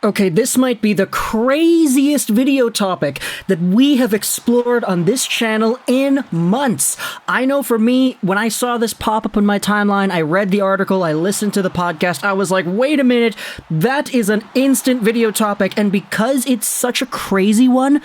Okay, this might be the craziest video topic that we have explored on this channel in months. I know for me, when I saw this pop up on my timeline, I read the article, I listened to the podcast, I was like, wait a minute, that is an instant video topic, and because it's such a crazy one,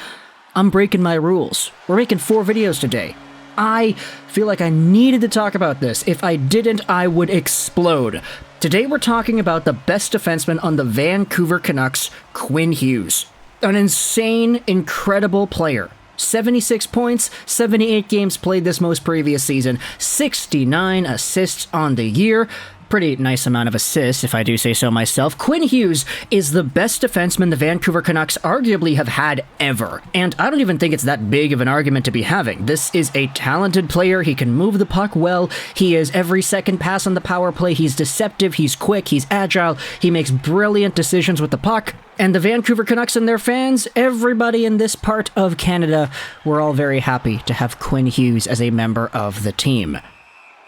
I'm breaking my rules. We're making 4 videos today. I feel like I needed to talk about this. If I didn't, I would explode. Today we're talking about the best defenseman on the Vancouver Canucks, Quinn Hughes. An insane, incredible player. 76 points, 78 games played this most previous season, 69 assists on the year. Pretty nice amount of assists, if I do say so myself. Quinn Hughes is the best defenseman the Vancouver Canucks arguably have had ever. And I don't even think it's that big of an argument to be having. This is a talented player. He can move the puck well. He is every second pass on the power play. He's deceptive. He's quick. He's agile. He makes brilliant decisions with the puck. And the Vancouver Canucks and their fans, everybody in this part of Canada, we're all very happy to have Quinn Hughes as a member of the team.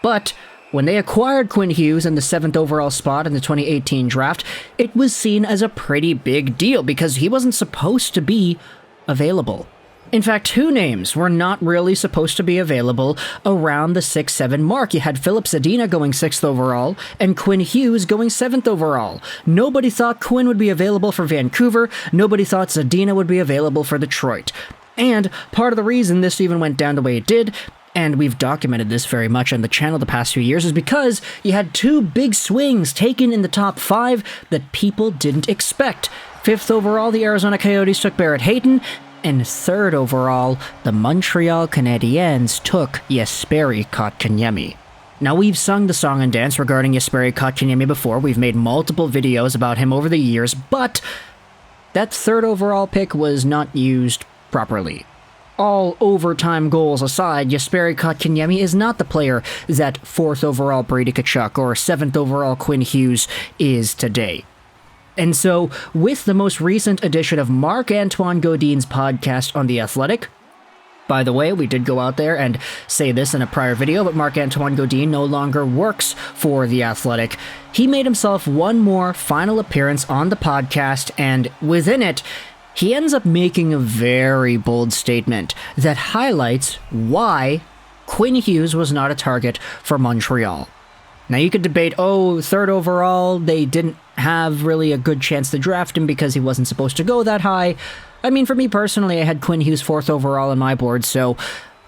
But when they acquired Quinn Hughes in the 7th overall spot in the 2018 draft, it was seen as a pretty big deal because he wasn't supposed to be available. In fact, 2 names were not really supposed to be available around the 6-7 mark. You had Filip Zadina going 6th overall and Quinn Hughes going 7th overall. Nobody thought Quinn would be available for Vancouver. Nobody thought Zadina would be available for Detroit. And part of the reason this even went down the way it did, and we've documented this very much on the channel the past few years, is because you had 2 big swings taken in the top 5 that people didn't expect. 5th overall, the Arizona Coyotes took Barrett Hayton, and 3rd overall, the Montreal Canadiens took Jesperi Kotkaniemi. Now, we've sung the song and dance regarding Jesperi Kotkaniemi before. We've made multiple videos about him over the years, but that 3rd overall pick was not used properly. All overtime goals aside, Jesperi Kotkaniemi is not the player that 4th overall Brady Tkachuk or 7th overall Quinn Hughes is today. And so, with the most recent edition of Marc-Antoine Gaudin's podcast on The Athletic, by the way, we did go out there and say this in a prior video, but Marc-Antoine Gaudin no longer works for The Athletic. He made himself one more final appearance on the podcast, and within it, he ends up making a very bold statement that highlights why Quinn Hughes was not a target for Montreal. Now, you could debate, 3rd overall, they didn't have really a good chance to draft him because he wasn't supposed to go that high. I mean, for me personally, I had Quinn Hughes 4th overall on my board, so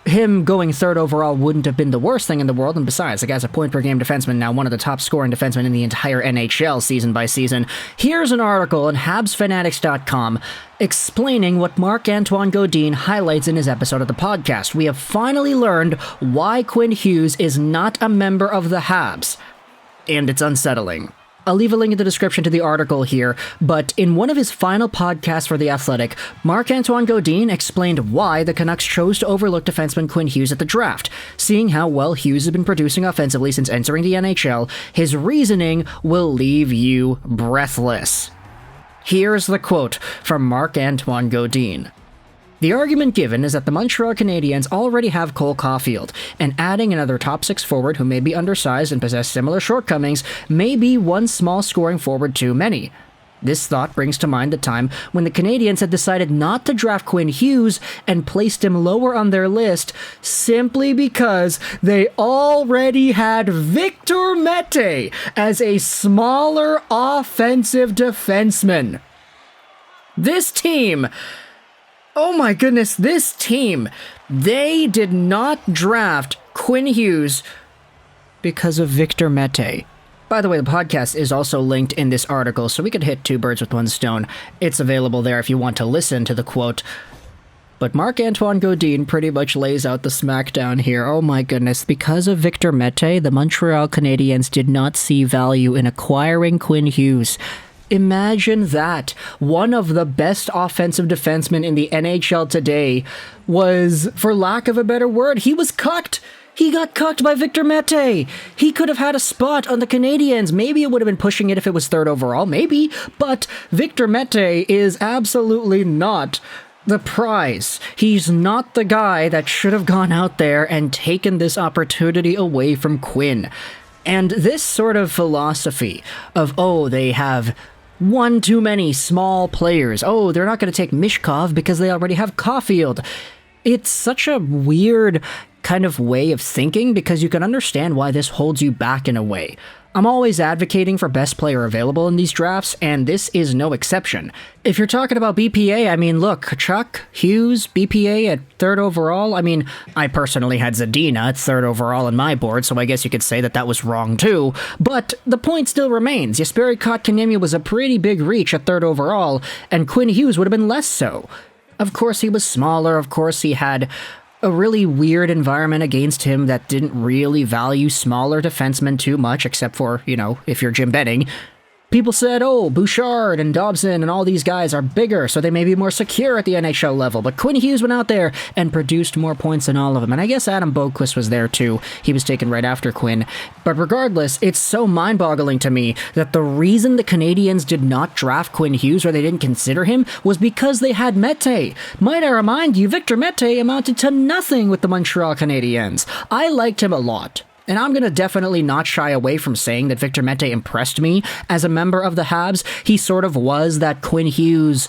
him going 3rd overall wouldn't have been the worst thing in the world, and besides, the guy's a point-per-game defenseman, now one of the top-scoring defensemen in the entire NHL season by season. Here's an article on HabsFanatics.com explaining what Marc-Antoine Gaudin highlights in his episode of the podcast. We have finally learned why Quinn Hughes is not a member of the Habs, and it's unsettling. I'll leave a link in the description to the article here, but in one of his final podcasts for The Athletic, Marc-Antoine Gaudin explained why the Canucks chose to overlook defenseman Quinn Hughes at the draft. Seeing how well Hughes has been producing offensively since entering the NHL, his reasoning will leave you breathless. Here's the quote from Marc-Antoine Gaudin. The argument given is that the Montreal Canadiens already have Cole Caulfield, and adding another top 6 forward who may be undersized and possess similar shortcomings may be one small scoring forward too many. This thought brings to mind the time when the Canadiens had decided not to draft Quinn Hughes and placed him lower on their list simply because they already had Victor Mete as a smaller offensive defenseman. This team, oh my goodness, this team, they did not draft Quinn Hughes because of Victor Mete. By the way, the podcast is also linked in this article, so we could hit 2 birds with 1 stone. It's available there if you want to listen to the quote. But Marc-Antoine Gaudin pretty much lays out the smackdown here. Oh my goodness, because of Victor Mete, the Montreal Canadiens did not see value in acquiring Quinn Hughes. Imagine that. One of the best offensive defensemen in the NHL today was, for lack of a better word, he was cucked. He got cucked by Victor Mete. He could have had a spot on the Canadiens. Maybe it would have been pushing it if it was 3rd overall, maybe. But Victor Mete is absolutely not the prize. He's not the guy that should have gone out there and taken this opportunity away from Quinn. And this sort of philosophy of, they have one too many small players. Oh, they're not going to take Mishkov because they already have Caulfield. It's such a weird kind of way of thinking because you can understand why this holds you back in a way. I'm always advocating for best player available in these drafts, and this is no exception. If you're talking about BPA, I mean, look, Chuck, Hughes, BPA at 3rd overall. I mean, I personally had Zadina at 3rd overall on my board, so I guess you could say that was wrong too. But the point still remains. Jesperi Kotkaniemi was a pretty big reach at 3rd overall, and Quinn Hughes would have been less so. Of course, he was smaller. Of course, he had a really weird environment against him that didn't really value smaller defensemen too much, except for, if you're Jim Benning. People said, oh, Bouchard and Dobson and all these guys are bigger, so they may be more secure at the NHL level. But Quinn Hughes went out there and produced more points than all of them. And I guess Adam Boqvist was there too. He was taken right after Quinn. But regardless, it's so mind-boggling to me that the reason the Canadiens did not draft Quinn Hughes, or they didn't consider him, was because they had Mete. Might I remind you, Victor Mete amounted to nothing with the Montreal Canadiens. I liked him a lot. And I'm going to definitely not shy away from saying that Victor Mete impressed me as a member of the Habs. He sort of was that Quinn Hughes,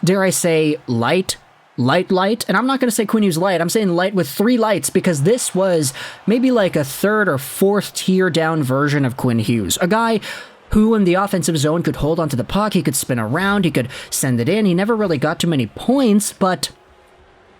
dare I say, light. And I'm not going to say Quinn Hughes light. I'm saying light with 3 lights because this was maybe like a 3rd or 4th tier down version of Quinn Hughes. A guy who in the offensive zone could hold onto the puck. He could spin around. He could send it in. He never really got too many points, but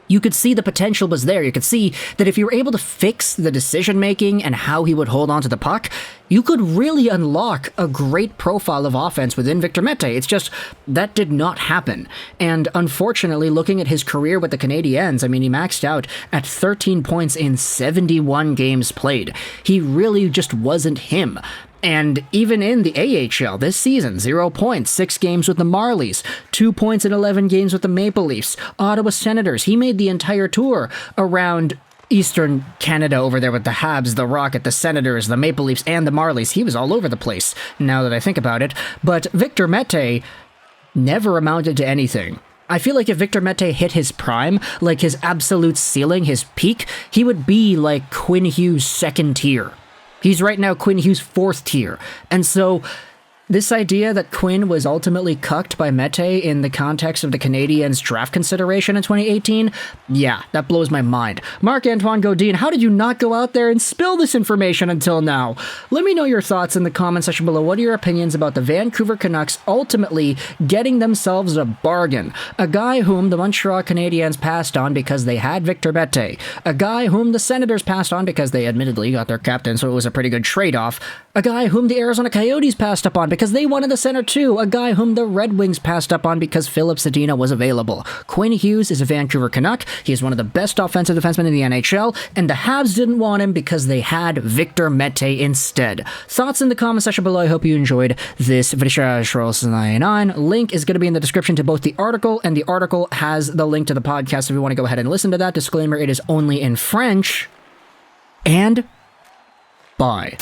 you could see the potential was there. You could see that if you were able to fix the decision-making and how he would hold onto the puck, you could really unlock a great profile of offense within Victor Mete. It's just, that did not happen. And unfortunately, looking at his career with the Canadiens, I mean, he maxed out at 13 points in 71 games played. He really just wasn't him. And even in the AHL this season, 0 points, 6 games with the Marlies, 2 points in 11 games with the Maple Leafs, Ottawa Senators. He made the entire tour around Eastern Canada over there with the Habs, the Rocket, the Senators, the Maple Leafs, and the Marlies. He was all over the place, now that I think about it. But Victor Mete never amounted to anything. I feel like if Victor Mete hit his prime, like his absolute ceiling, his peak, he would be like Quinn Hughes' 2nd tier. He's right now Quinn Hughes' 4th tier. And so this idea that Quinn was ultimately cucked by Mete in the context of the Canadiens draft consideration in 2018, yeah, that blows my mind. Marc-Antoine Gaudin, how did you not go out there and spill this information until now? Let me know your thoughts in the comment section below. What are your opinions about the Vancouver Canucks ultimately getting themselves a bargain? A guy whom the Montreal Canadiens passed on because they had Victor Mete. A guy whom the Senators passed on because they admittedly got their captain, so it was a pretty good trade-off. A guy whom the Arizona Coyotes passed up on because they wanted the center too. A guy whom the Red Wings passed up on because Filip Zadina was available. Quinn Hughes is a Vancouver Canuck. He is one of the best offensive defensemen in the NHL, and the Habs didn't want him because they had Victor Mete instead. Thoughts in the comment section below. I hope you enjoyed this video. Link is going to be in the description to both the article, and the article has the link to the podcast if you want to go ahead and listen to that. Disclaimer, it is only in French. And bye.